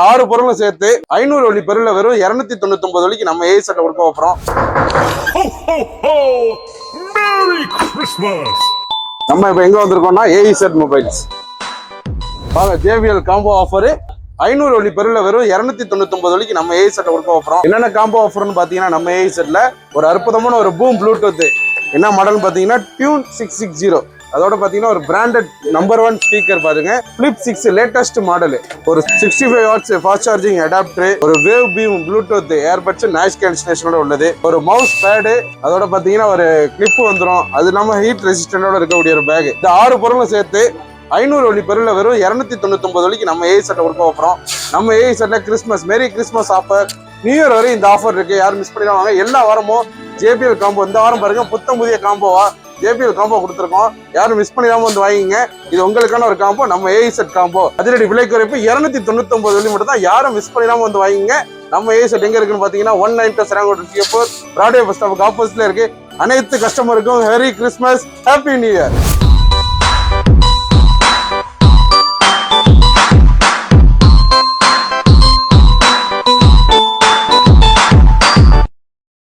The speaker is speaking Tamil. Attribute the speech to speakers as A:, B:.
A: 6 பொருளும் சேர்த்து 500 வழி பெருல வெறும் 299 வழிக்கு நம்ம ஏஐ செட்ல கொடுக்க போறோம். நம்ம இப்ப எங்க வந்திருக்கோம்னா ஏஐ செட் மொபைல்ஸ். வாங்க, JBL காம்போ ஆஃபர் 500 வழி பெருல வெறும் 299 வழிக்கு நம்ம ஏஐ செட்ல கொடுக்க போறோம். என்னென்ன காம்போ ஆஃபர்னு பாத்தீங்கன்னா, நம்ம ஏஐ செட்ல ஒரு அற்புதமான ஒரு பூம் ப்ளூடூத். என்ன மாடல் பாத்தீங்கன்னா டியூன் 660. அதோட பாத்தீங்கன்னா ஒரு பிராண்டட் நம்பர் 1 ஸ்பீக்கர் பாருங்க, பிளிப் 6 லேட்டஸ்ட் மாடல். ஒரு 65 வாட்ஸ் ஃபாஸ்ட் சார்ஜிங் அடாப்டர், ஒரு wave beam bluetooth earbuds noise கேன்சலேஷனோட உள்ளது, ஒரு மவுஸ் பேடு, அதோட பாத்தீங்கன்னா ஒரு கிளிப் வந்துடும். அது இல்லாம ஹீட் ரெசிஸ்டன்டோட இருக்கக்கூடிய ஒரு பேக். இந்த 6 பொருளும் சேர்த்து 500 வழி பெருல வெறும் 299 வழிக்கு நம்ம ஏஐ செட்டை கொடுக்க போறோம். நம்ம ஏஐ செட்ல Christmas, merry Christmas offer, new year வரை இந்த ஆஃபர் இருக்கு. யாரும் மிஸ் பண்ணிடுவாங்க. எல்லா வாரமும் JBL காம்போ. இந்த வாரம் பாருங்க, புத்தம் புதிய காம்போவா JBL காம்போ கொடுத்துருக்கோம். யாரும் மிஸ் பண்ணிடாம வந்து வாங்கிங்க. இது உங்களுக்கான ஒரு காம்போ, நம்ம ஏஐ செட் காம்போ. அதிரடி விலை குறைப்பு 299 வழி மட்டும் தான். யாரும் மிஸ் பண்ணிடாம வந்து வாங்கிங்க. நம்ம ஏஐ செட் எங்க இருக்குன்னு பாத்தீங்கன்னா 192 செராங்கோட் பிராட்வே பஸ் ஸ்டாப்புக்கு ஆப்போசிட்ல இருக்கு. அனைத்து கஸ்டமருக்கும் merry Christmas, happy new year.